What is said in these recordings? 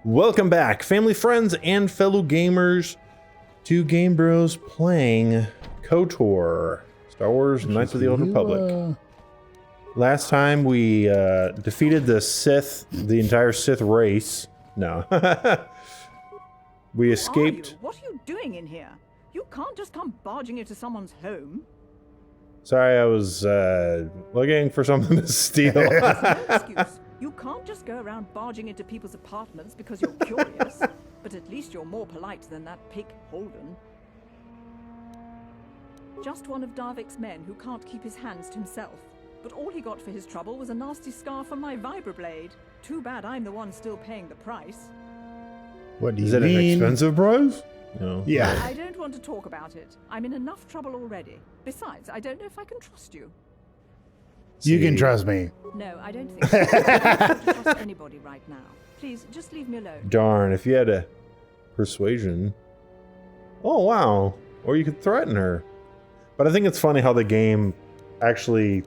Welcome back, family, friends, and fellow gamers, to Game Bros playing KOTOR, Star Wars Knights of the Old Republic. Last time we defeated the Sith, the entire Sith race. No. We escaped. What are you doing in here? You can't just come barging into someone's home. Sorry, I was looking for something to steal. There's no excuse. You can't just go around barging into people's apartments because you're curious. But at least you're more polite than that pig Holden. Just one of Darvik's men who can't keep his hands to himself. But all he got for his trouble was a nasty scar from my vibroblade. Too bad I'm the one still paying the price. What do you Is it mean? an expensive price? No. Yeah. I don't want to talk about it. I'm in enough trouble already. Besides, I don't know if I can trust you. You can trust me. No, I don't think so. I don't trust anybody right now. Please, just leave me alone. Darn, if you had a persuasion. Oh, wow. Or you could threaten her. But I think it's funny how the game actually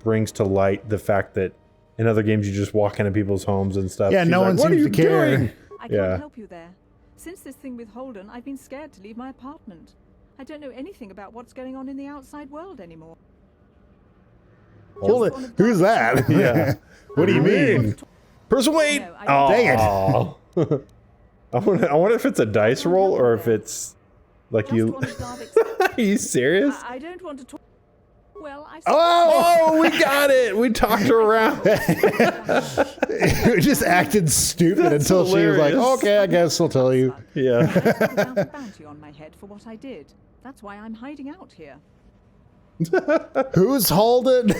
brings to light the fact that in other games you just walk into people's homes and stuff. Yeah, She's no like, one "What are seems you to care." doing?" I can't Yeah. help you there. Since this thing with Holden, I've been scared to leave my apartment. I don't know anything about what's going on in the outside world anymore. Hold it. Who's that? Yeah. What do you mean? Persuade! No, I don't- Dang it. I wonder if it's a dice roll or if it's like Just you. one of Darvik's- Are you serious? I don't want to talk. Well, I. Oh, we got it! We talked her around. We just acted stupid That's until she was like, hilarious. okay, I guess I'll tell you. Yeah. Without a bounty on my head for what I did. That's why I'm hiding out here. Who's Holden?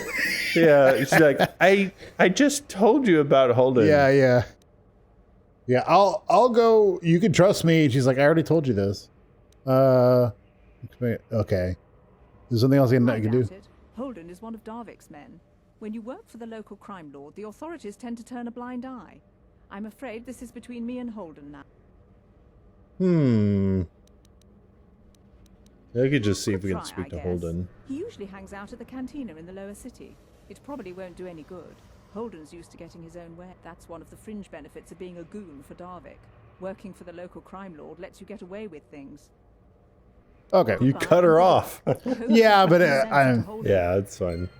Yeah. She's like, I just told you about Holden. Yeah. I'll go. You can trust me. She's like, I already told you this. Okay. There's something else I I can doubt do. it. Holden is one of Darvik's men. When you work for the local crime lord, the authorities tend to turn a blind eye. I'm afraid this is between me and Holden now. I could just see if we can Try, speak I to guess. Holden. He usually hangs out at the cantina in the lower city. It probably won't do any good. Holden's used to getting his own way. That's one of the fringe benefits of being a goon for Darvik. Working for the local crime lord lets you get away with things. Okay. You cut her off. Yeah, but Yeah, it's fine.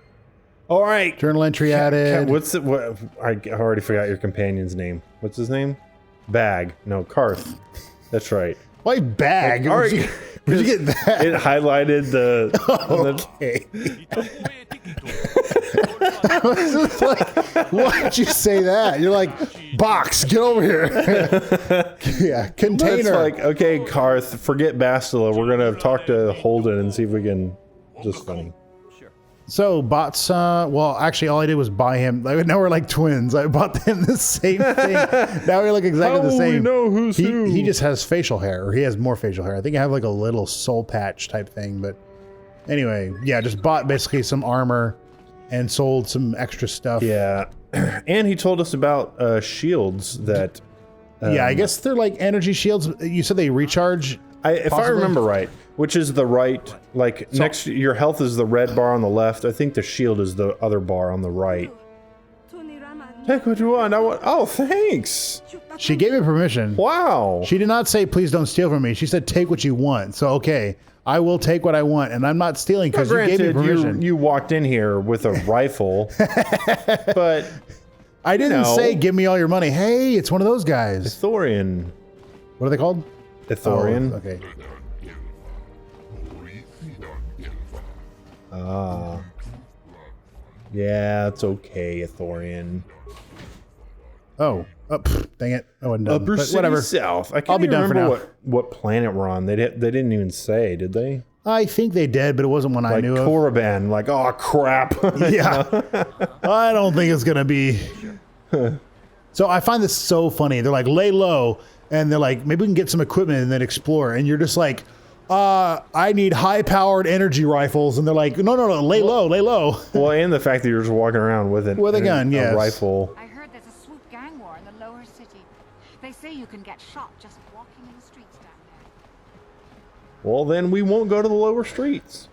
All right. Journal entry added. What's it? What? I already forgot your companion's name. What's his name? Bag. No, Karth. That's right. Why bag? All Where'd right. you get that? It highlighted the. Okay. I was just like, why'd you say that? You're like, box, get over here. Yeah, It's container. like, okay, Karth, forget Bastila. We're gonna talk to Holden and see if we can. Just funny. So bots, well, actually, all I did was buy him. Like, now we're like twins. I bought them the same thing. Now we look exactly How the will same. we know who's who? He just has facial hair, or he has more facial hair. I think I have like a little soul patch type thing. But anyway, yeah, just bought basically some armor and sold some extra stuff. Yeah, and he told us about shields that. Yeah, I guess they're like energy shields. You said they recharge. If I possibly? remember right, which is the right, like next, your health is the red bar on the left. I think the shield is the other bar on the right. Take what you want. Oh, thanks. She gave me permission. Wow. She did not say, please don't steal from me. She said, take what you want. So, okay, I will take what I want. And I'm not stealing because you gave me permission. You walked in here with a rifle, but I didn't say, give me all your money. Hey, it's one of those guys. Ithorian. What are they called? Ithorian. Oh, okay. Ah. Yeah, it's okay, Ithorian. Oh, dang it. I wasn't done. Upper But City whatever. South. I can't I'll be even done for remember now. what planet we're on. They didn't even say, did they? I think they did, but it wasn't one I Like knew of. Korriban. Like, oh crap. Yeah. I don't think it's going to be. So I find this so funny. They're like, lay low. And they're like, maybe we can get some equipment and then explore. And you're just like, I need high-powered energy rifles. And they're like, no, lay low, lay low. Well, and the fact that you're just walking around with it. With a gun, yes. A rifle. I heard there's a swoop gang war in the lower city. They say you can get shot just walking in the streets down there. Well, then we won't go to the lower streets.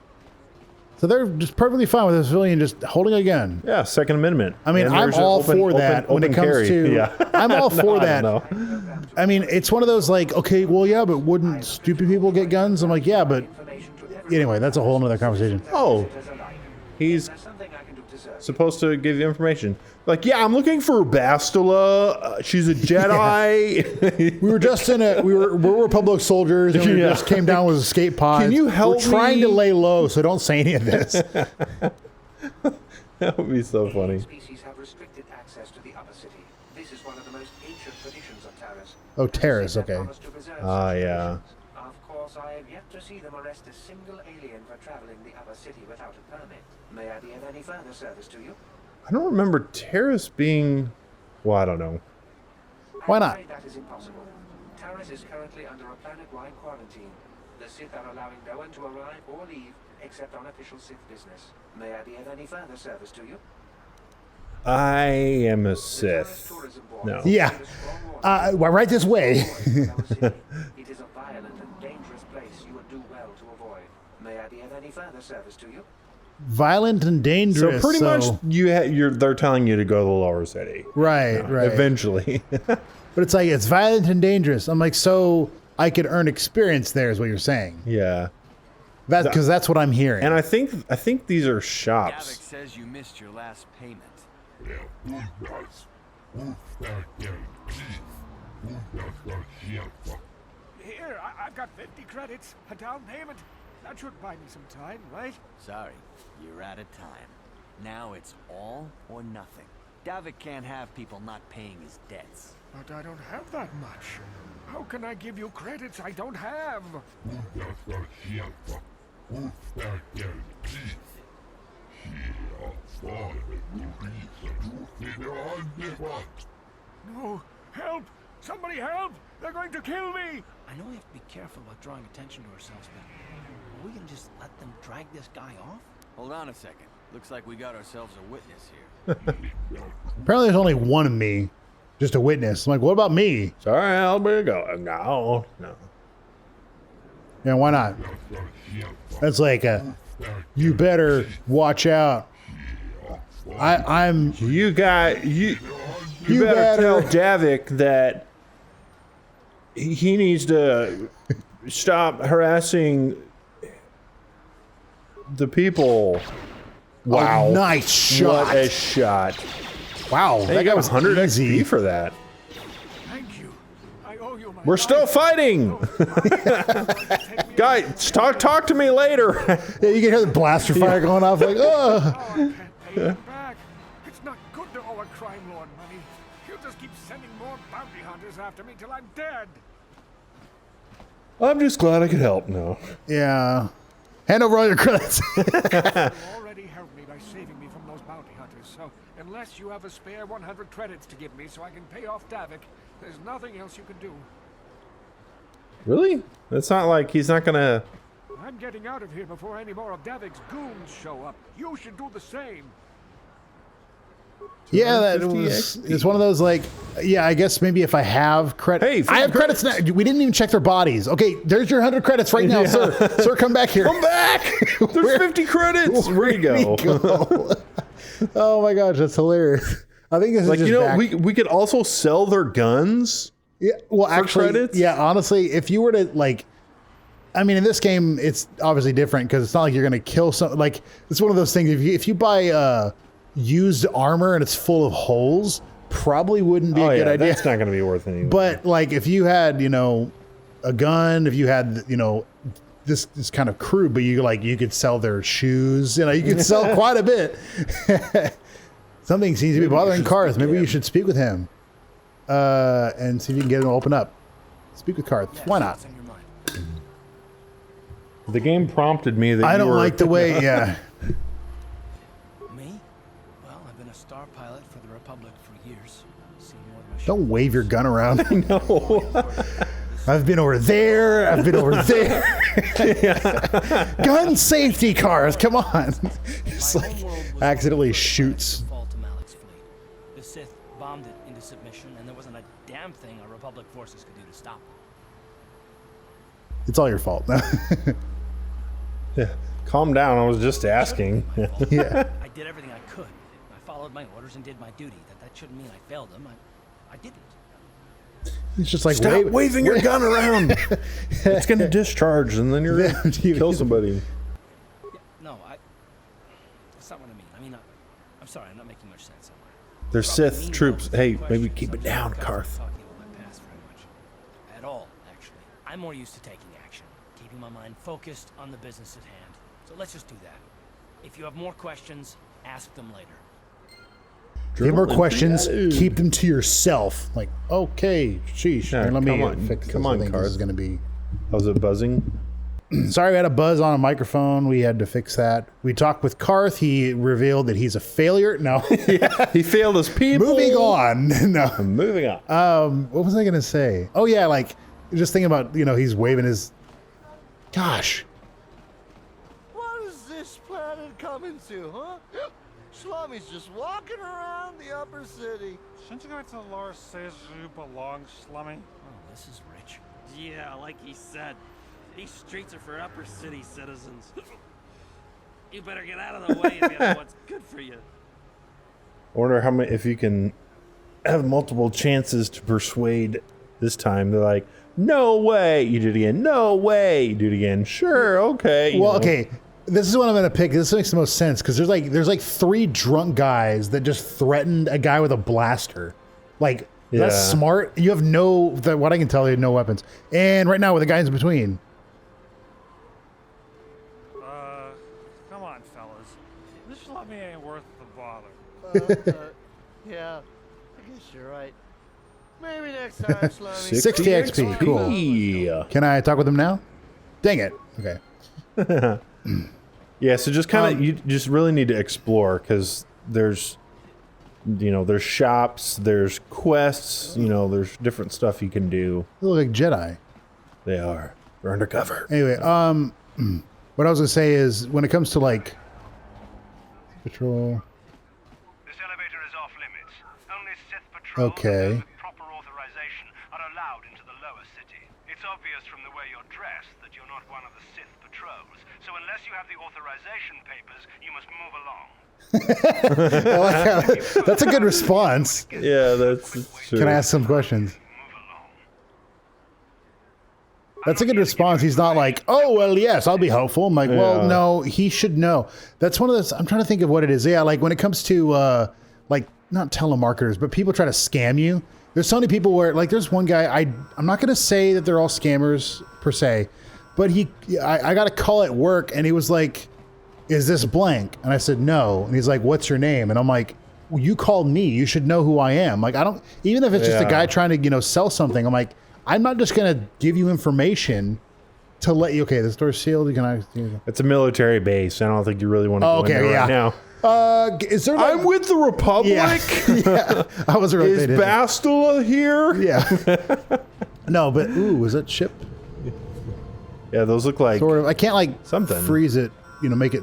So they're just perfectly fine with a civilian just holding a gun. Yeah, Second Amendment. I mean, And I'm there's an all for that when it open comes carry. to. Yeah. I'm all for that. No. I mean, it's one of those like, okay, well, yeah, but wouldn't stupid people get guns? I'm like, yeah, but anyway, that's a whole nother conversation. Oh, he's supposed to give you information. Like, yeah, I'm looking for Bastila. She's a Jedi. We were just we're Republic soldiers, and we just came down with escape pods. Can you help We're trying me? to lay low, so don't say any of this. That would be so funny. Species have restricted access to the upper city. This is one of the most ancient traditions of Taris. Oh, Taris, okay. Ah, yeah. Of course, I have yet to see them arrest a single alien for traveling the upper city without a permit. May I be of any further service to you? I don't remember Taris being... Well, I don't know. Why not? I'm afraid that is impossible. Taris is currently under a planet-wide quarantine. The Sith are allowing no one to arrive or leave except on official Sith business. May I be of any further service to you? I am a Sith. No. Yeah. Well, right this way. It is a violent and dangerous place you would do well to avoid. May I be of any further service to you? Violent and dangerous. So pretty much they're telling you to go to the lower city. Right, right. Eventually. But it's like, it's violent and dangerous. I'm like, so I could earn experience there is what you're saying. Yeah. That's because that's what I'm hearing. And I think these are Davik shops. says you missed your last payment. Here, I've got 50 credits, a down payment. That should buy me some time, right? Sorry, you're out of time. Now it's all or nothing. Davik can't have people not paying his debts. But I don't have that much. How can I give you credits I don't have? No, help! Somebody help! They're going to kill me! I know we have to be careful about drawing attention to ourselves, but are we gonna just let them drag this guy off? Hold on a second. Looks like we got ourselves a witness here. Apparently there's only one of me, just a witness. I'm like, what about me? Sorry, I'll be going. No. Yeah, why not? That's like you better watch out. I'm You better better- tell Davik that he needs to stop harassing the people. Wow. Oh, nice shot. What a shot. Wow, Hey, that you guy got was 100 easy. XP for that. Thank you. I owe you my We're still life. fighting. Guys, talk to me later. Yeah, you can hear the blaster fire going off like, oh. Oh, I can't pay him back. It's not good to owe a crime lord money. He'll just keep sending more bounty hunters after me till I'm dead. I'm just glad I could help. No. Yeah. Hand over all your credits. You already helped me by saving me from those bounty hunters, so unless you have a spare 100 credits to give me so I can pay off Davik, there's nothing else you can do. Really? It's not like he's not gonna... I'm getting out of here before any more of Davik's goons show up. You should do the same. Yeah, that 250 was. XP. It's one of those like, yeah, I guess maybe if I have credit, Hey, I have 50 credits now. We didn't even check their bodies. Okay, there's your 100 credits right now, sir. Sir, come back here. Come back! There's 50 credits! Where'd he go? go? Oh my gosh, that's hilarious. I think this Like, is just you know, back. we could also sell their guns. Yeah, well, actually, credits? yeah, honestly, if you were to like, I mean, in this game, it's obviously different because it's not like you're going to kill some. Like, it's one of those things. If you buy used armor and it's full of holes, probably wouldn't be a good idea. That's not going to be worth anything. But like, if you had, you know, a gun, if you had, you know, this kind of crude, but you could sell their shoes. You know, you could sell quite a bit. Something seems to be bothering Karth. Maybe you should speak with him and see if you can get him to open up. Speak with Karth. Why not? What's on your mind? the game prompted me that I you don't were... like the way, yeah. Me? Well, I've been a star pilot for the Republic for years. Seen more than my Don't wave your gun around. No. I've been over there. I've been over there. Gun safety cars. Come on. Just My like homeworld was accidentally the first shoots. fall to Malik's fleet. The Sith bombed it into submission, and there wasn't a damn thing our Republic forces could do to stop them. It's all your fault. Yeah. Calm down. I was just asking. My fault. Yeah. I did everything I could. I followed my orders and did my duty. That shouldn't mean I failed them. I didn't. It's just like Stop waving your gun around. It's going to discharge, and then you're going to kill somebody. No, that's not what I mean. I mean, I'm sorry, I'm not making much sense. They're Sith troops. Hey, maybe keep it down, Karth. At all, actually. I'm more used to taking action, keeping my mind focused on the business at hand. So let's just do that. If you have more questions, ask them later. If you have more questions, keep them to yourself. Like, okay, sheesh. Yeah, let me come on. fix this. Come on, I think this is Karth. going to be... How's it buzzing? Sorry, we had a buzz on a microphone. We had to fix that. We talked with Karth. He revealed that he's a failure. No. Yeah, he failed his people. Moving on. No. Moving on. What was I going to say? Oh, yeah, like, just thinking about, he's waving his... Gosh. What is this planet coming to, huh? Slummy's just walking around the upper city. Shouldn't you go to the lower cities you belong, Slummy? Oh, this is rich. Yeah, like he said, these streets are for upper city citizens. You better get out of the way if you know what's good for you. I wonder how many, if you can have multiple chances to persuade this time. They're like, no way. You do it again. No way. You do it again. Sure. Okay. Well, okay. This is what I'm going to pick. This makes the most sense because there's like 3 drunk guys that just threatened a guy with a blaster. Like, that's smart. You have what I can tell you, no weapons. And right now with the guys in between. Come on, fellas. This Slummy ain't worth the bother. Yeah, I guess you're right. Maybe next time, Slummy. 60 XP. Cool. Yeah. Can I talk with him now? Dang it. Okay. Yeah, so just kind of, you just really need to explore because there's, there's shops, there's quests, there's different stuff you can do. They look like Jedi. They are. They're undercover. Anyway, what I was going to say is when it comes to like patrol. This elevator is off limits. Only Sith patrols with proper authorization are allowed into the lower city. It's obvious from the way you're dressed that you're not one of the Sith patrols. So unless you have the authorization papers, you must move along. That's a good response. Yeah, that's true. Can I ask some questions? That's a good response. He's not like, oh, well, yes, I'll be helpful. I'm like, well, no, he should know. That's one of those, I'm trying to think of what it is. Yeah, like when it comes to, like, not telemarketers, but people try to scam you. There's so many people where, like, there's one guy, I'm not going to say that they're all scammers per se, but I got a call at work and he was like, is this blank? And I said, no. And he's like, what's your name? And I'm like, well, you called me. You should know who I am. Like, even if it's just a guy trying to, sell something, I'm like, I'm not just going to give you information to let you, okay, this door's sealed. It's a military base. I don't think you really want to go in there right now. Is there like, I'm with the Republic. Yeah. I was really Is Bastila here? Yeah. No, but was that ship? Yeah, those look like sort of. I can't like something. Freeze it, make it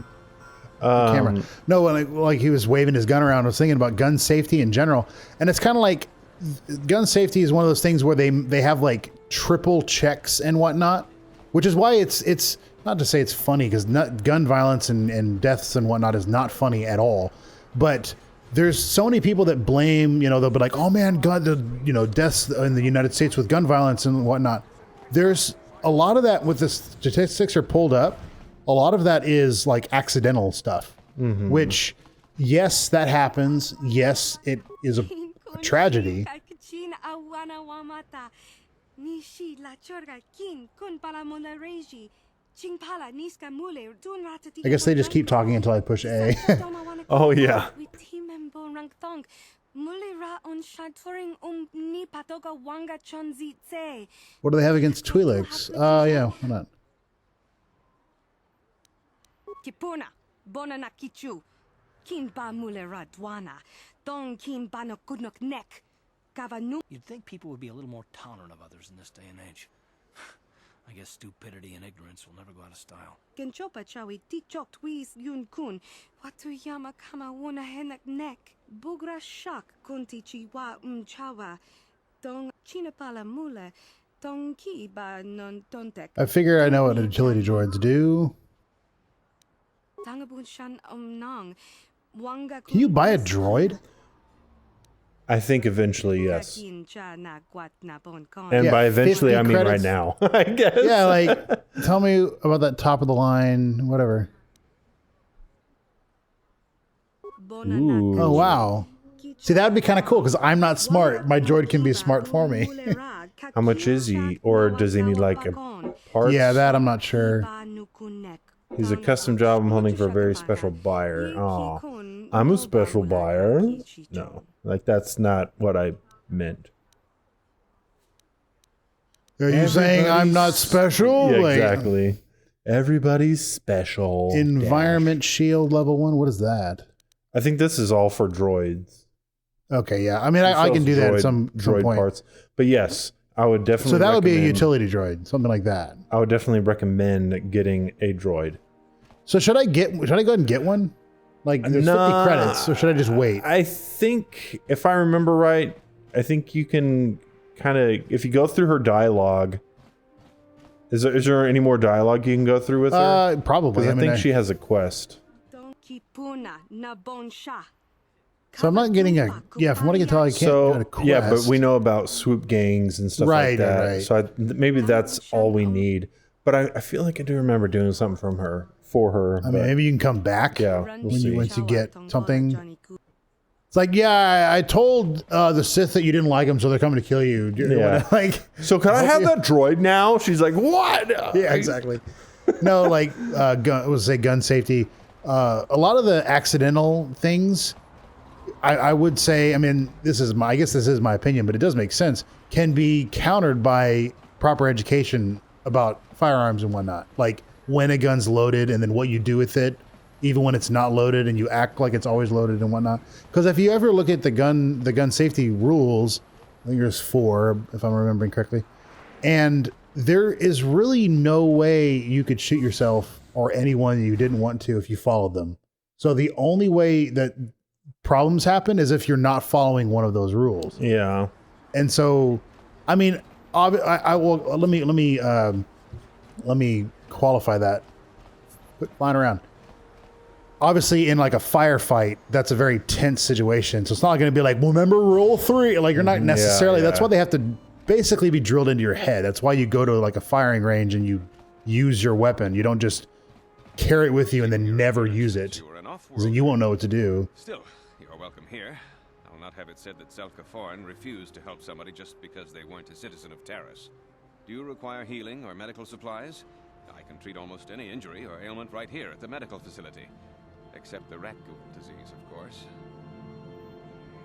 camera. No, when like he was waving his gun around, I was thinking about gun safety in general, and it's kind of like gun safety is one of those things where they have like triple checks and whatnot, which is why it's not to say it's funny because gun violence and deaths and whatnot is not funny at all, but there's so many people that blame, they'll be like, oh man, deaths in the United States with gun violence and whatnot. There's a lot of that with the statistics are pulled up. A lot of that is like accidental stuff, which yes, that happens. Yes, it is a tragedy. I guess they just keep talking until I push A. Oh yeah. What do they have against Twi'leks? Yeah, why not? Kipuna, Bonana Kichu, Kinba Mulera Dwana, Don Kinbano Kudnok Neck, Gavanu. You'd think people would be a little more tolerant of others in this day and age. I guess stupidity and ignorance will never go out of style. Genchopa Chawi, Tichok Twiz Yun Kun, Watuyama Kama Wona Henak Neck, Bugra Shak Kunti Chiwa Chawa, Dong Chinapala Mule, Dong Kiba Non Tontek. I figure I know what utility droids do. Can you buy a droid? I think eventually, yes. And And by eventually, 50 I mean right credits. now, I guess. Yeah, like, tell me about that top of the line, whatever. Ooh. Oh, wow. See, that would be kind of cool because I'm not smart. My droid can be smart for me. How much is he? Or does he need like a parts? Yeah, that I'm not sure. He's a custom job I'm holding for a very special buyer. Oh, I'm a special buyer. No, like that's not what I meant. Are you saying I'm not special? Yeah, Like, exactly. Everybody's special. Environment shield level 1. What is that? I think this is all for droids. Okay, yeah. I mean, I can do that at some droid point. parts. But yes, I would definitely. So that would be a recommend- utility droid, something like that. I would definitely recommend getting a droid. So should I go ahead and get one? Like there's 50 credits, or should I just wait? I think if I remember right, I think you can kind of, if you go through her dialogue. Is there any more dialogue you can go through with her? Probably. Because I think she has a quest. So I'm not getting a from what I can tell, I can't get a quest. Yeah, but we know about swoop gangs and stuff like that. Right. So maybe that's all we need. But I feel like I do remember doing something for her. I mean, maybe you can come back. Yeah, we'll see. Once you get something. It's like, yeah, I told the Sith that you didn't like them, so they're coming to kill you. Yeah. Like, so can I have that droid now? She's like, what? Yeah, exactly. No, like gun safety. A lot of the accidental things, I would say, I mean, I guess this is my opinion, but it does make sense, can be countered by proper education about firearms and whatnot. Like when a gun's loaded and then what you do with it, even when it's not loaded and you act like it's always loaded and whatnot. Because if you ever look at the gun safety rules, I think there's 4, if I'm remembering correctly, and there is really no way you could shoot yourself or anyone you didn't want to if you followed them. So the only way that problems happen is if you're not following one of those rules. Yeah. And so, I mean, I will let me qualify that. Quit flying around. Obviously, in like a firefight, that's a very tense situation. So it's not going to be like, well, remember rule 3. Like you're not necessarily. That's why they have to basically be drilled into your head. That's why you go to like a firing range and you use your weapon. You don't just carry it with you and then never use it. So you won't know what to do. Still, you're welcome here. I'll not have it said that Zelka refused to help somebody just because they weren't a citizen of Taris. Do you require healing or medical supplies? I can treat almost any injury or ailment right here at the medical facility. Except the rakghoul disease, of course.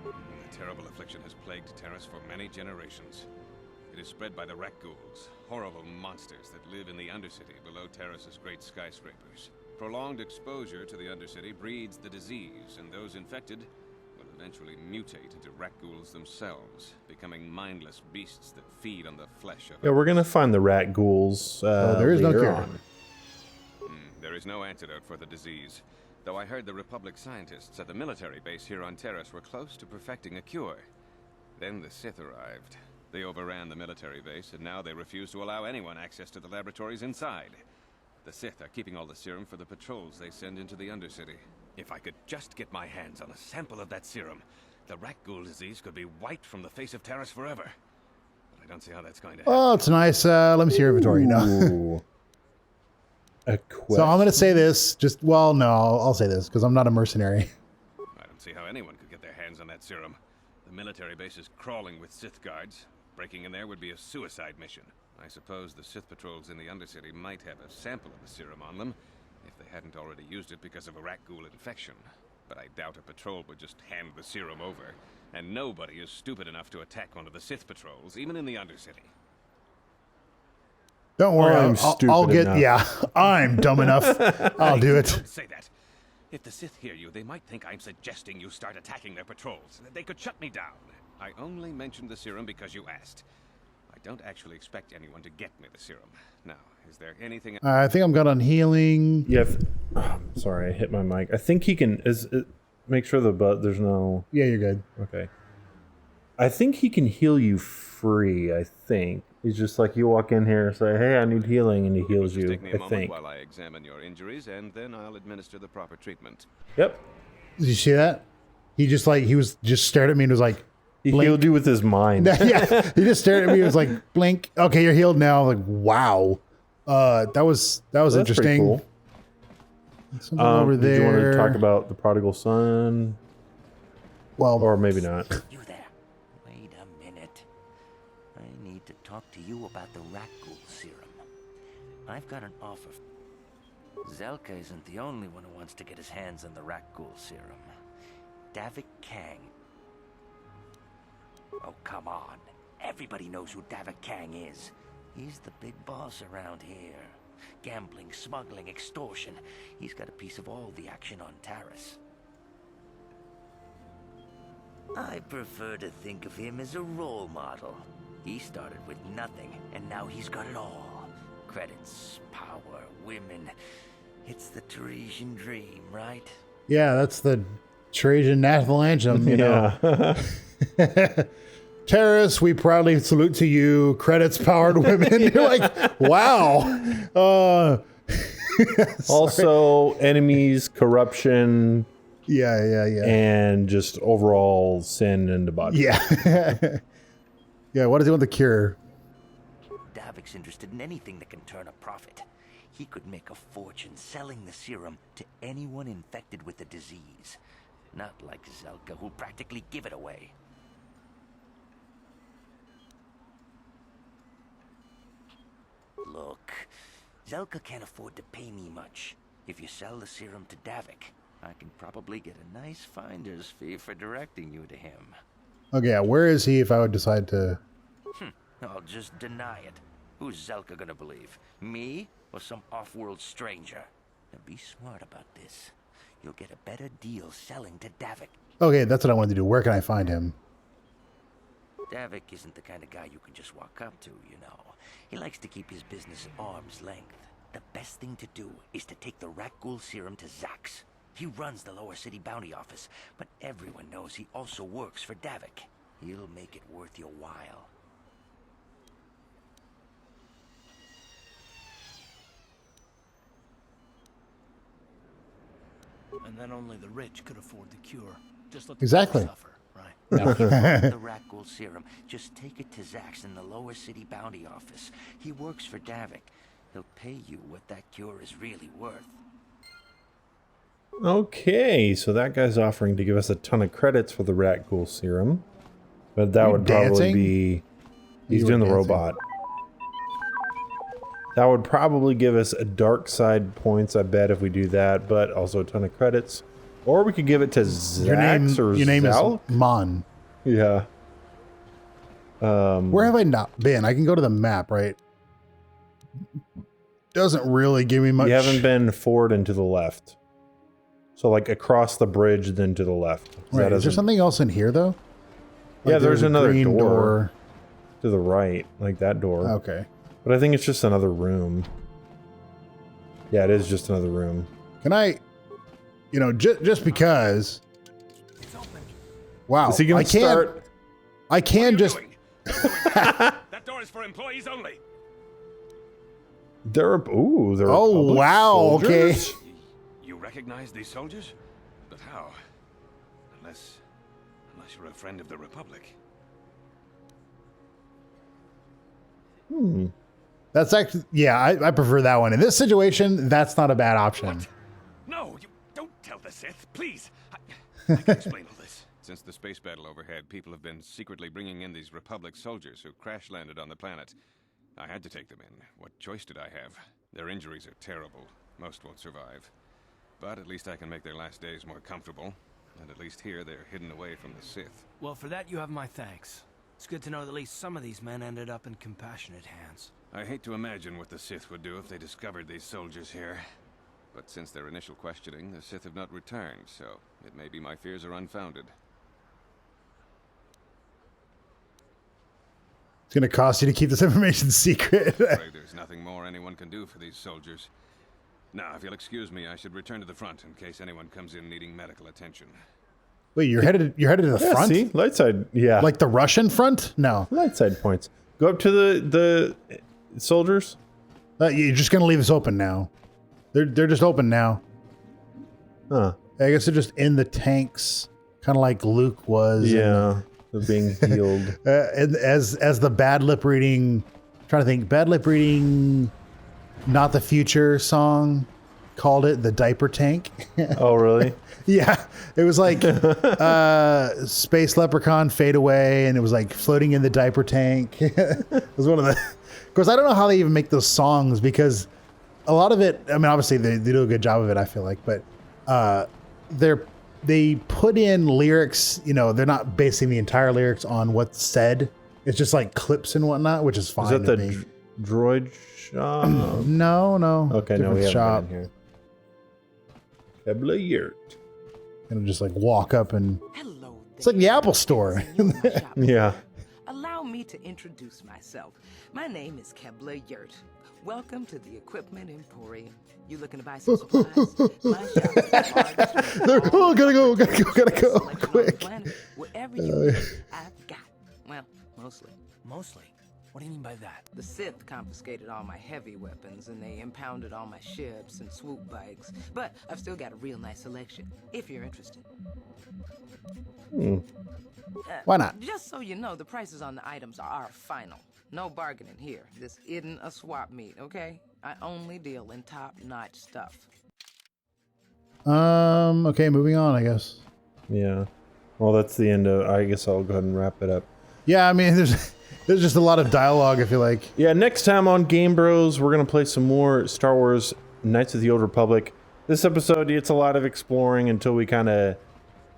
A terrible affliction has plagued Taris for many generations. It is spread by the rakghouls, horrible monsters that live in the Undercity below Taris's great skyscrapers. Prolonged exposure to the Undercity breeds the disease, and those infected will eventually mutate into rakghouls themselves, becoming mindless beasts that feed on the flesh of... Yeah, we're going to find the rakghouls there is no cure. on. There is no antidote for the disease. Though I heard the Republic scientists at the military base here on Taris were close to perfecting a cure. Then the Sith arrived. They overran the military base, and now they refuse to allow anyone access to the laboratories inside. The Sith are keeping all the serum for the patrols they send into the Undercity. If I could just get my hands on a sample of that serum, the rakghoul disease could be wiped from the face of Taris forever. But I don't see how that's going to happen. Oh, it's nice. Let me see your inventory. No. A quest. So I'm going to say this. I'll say this because I'm not a mercenary. I don't see how anyone could get their hands on that serum. The military base is crawling with Sith guards. Breaking in there would be a suicide mission. I suppose the Sith patrols in the Undercity might have a sample of the serum on them, if they hadn't already used it because of a rakghoul infection. But I doubt a patrol would just hand the serum over, and nobody is stupid enough to attack one of the Sith patrols, even in the Undercity. Don't worry, I'm I'll get. enough. Yeah, I'm dumb enough. I'll do it. Don't say that. If the Sith hear you, they might think I'm suggesting you start attacking their patrols. They could shut me down. I only mentioned the serum because you asked. I don't actually expect anyone to get me the serum. Now, is there anything... I think I'm good on healing. Yeah. Sorry, I hit my mic. I think he can... make sure there's no... Yeah, you're good. Okay. I think he can heal you free, I think. He's just like, you walk in here and say, hey, I need healing, and he heals you, Take me a I moment think. while I examine your injuries, and then I'll administer the proper treatment. Yep. Did you see that? He just stared at me and was like, He healed you with his mind. Yeah, he just stared at me. He was like, blink. Okay, you're healed now. I'm like, wow. That was interesting. Cool. Something over there. Did you want to talk about the prodigal son? Well, or maybe not. You there. Wait a minute. I need to talk to you about the rakghoul serum. I've got an offer. Zelka isn't the only one who wants to get his hands on the rakghoul serum. Davik Kang. Oh, come on. Everybody knows who Davik Kang is. He's the big boss around here. Gambling, smuggling, extortion. He's got a piece of all the action on Taris. I prefer to think of him as a role model. He started with nothing, and now he's got it all. Credits, power, women. It's the Tarisian dream, right? Yeah, that's the Tarisian national anthem, you know. Taris, we proudly salute to you. Credits, powered women. You're like, wow. Also, enemies, corruption. Yeah. And just overall sin and debauchery. Yeah. Yeah, what does he want to cure? Davik's interested in anything that can turn a profit. He could make a fortune selling the serum to anyone infected with the disease. Not like Zelka, who'll practically give it away. Look, Zelka can't afford to pay me much. If you sell the serum to Davik, I can probably get a nice finder's fee for directing you to him. Okay, where is he if I would decide to... I'll just deny it. Who's Zelka gonna believe? Me or some off-world stranger? Now be smart about this. You'll get a better deal selling to Davik. Okay, that's what I wanted to do. Where can I find him? Davik isn't the kind of guy you can just walk up to, you know. He likes to keep his business at arm's length. The best thing to do is to take the rakghoul serum to Zax. He runs the lower city bounty office, but everyone knows he also works for Davik. He'll make it worth your while. And then only the rich could afford the cure. Just let the Exactly. poor suffer, right? Now, if you want the rakghoul serum, just take it to Zax in the lower city bounty office. He works for Davik. He'll pay you what that cure is really worth. Okay, so that guy's offering to give us a ton of credits for the rakghoul serum. But that would probably dancing? be... He's You doing were the dancing. robot. That would probably give us a dark side points, I bet, if we do that, but also a ton of credits. Or we could give it to Zax or your name Zalk. is Mon. Yeah. Where have I not been? I can go to the map, right? Doesn't really give me much. You haven't been forward and to the left. So like across the bridge, then to the left. Right. Is there something else in here, though? Yeah, Like, there's a another green door to the right, like that door. Okay. But I think it's just another room. Yeah, it is just another room. Can I, you know, just because. Wow. Is he gonna I can't. start? I can just. That door is for employees only. They're they're Oh, public wow, okay. soldiers? You recognize these soldiers? But how? Unless you're a friend of the Republic. That's actually, yeah, I prefer that one. In this situation, that's not a bad option. No, you don't tell the Sith, please. I can explain all this. Since the space battle overhead, people have been secretly bringing in these Republic soldiers who crash-landed on the planet. I had to take them in. What choice did I have? Their injuries are terrible. Most won't survive. But at least I can make their last days more comfortable. And at least here, they're hidden away from the Sith. Well, for that you have my thanks. It's good to know that at least some of these men ended up in compassionate hands. I hate to imagine what the Sith would do if they discovered these soldiers here. But since their initial questioning, the Sith have not returned, so it may be my fears are unfounded. It's going to cost you to keep this information secret. I'm afraid there's nothing more anyone can do for these soldiers. Now, if you'll excuse me, I should return to the front in case anyone comes in needing medical attention. Wait, you're headed to the front? See, light side, yeah. Like the Russian front? No. Light side points. Go up to the soldiers. You're just gonna leave this open now. They're just open now. Huh. I guess they're just in the tanks, kind of like Luke was. Yeah. of being healed. And as the bad lip reading, trying to think, bad lip reading, Not the Future song called it, the diaper tank. Oh, really? Yeah, it was like Space Leprechaun Fade Away, and it was like floating in the diaper tank. It was one of the. Of course, I don't know how they even make those songs because a lot of it. I mean, obviously they do a good job of it. I feel like, but they put in lyrics. You know, they're not basing the entire lyrics on what's said. It's just like clips and whatnot, which is fine. Is that the droid shop? No. Okay, no, we haven't been in here. Kebla Yurt. And just like walk up and it's like the Apple Store. Yeah. Allow me to introduce myself. My name is Kebla Yurt. Welcome to the Equipment Emporium. You looking to buy some supplies? My shop is the Oh, gotta go, quick. Whatever you need, I've got. Well, mostly. Mostly? What do you mean by that? The Sith confiscated all my heavy weapons and they impounded all my ships and swoop bikes. But I've still got a real nice selection, if you're interested. Why not? Just so you know, the prices on the items are final. No bargaining here. This isn't a swap meet, okay? I only deal in top-notch stuff. Okay, moving on, I guess. Yeah. Well, that's the end of. I guess I'll go ahead and wrap it up. Yeah, I mean, there's just a lot of dialogue, I feel like. Yeah, next time on Game Bros, we're going to play some more Star Wars Knights of the Old Republic. This episode, it's a lot of exploring until we kind of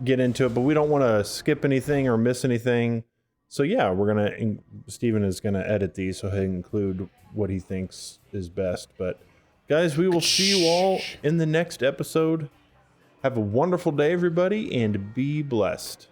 get into it, but we don't want to skip anything or miss anything. So yeah, Steven is going to edit these so he'll include what he thinks is best. But guys, we will see you all in the next episode. Have a wonderful day, everybody, and be blessed.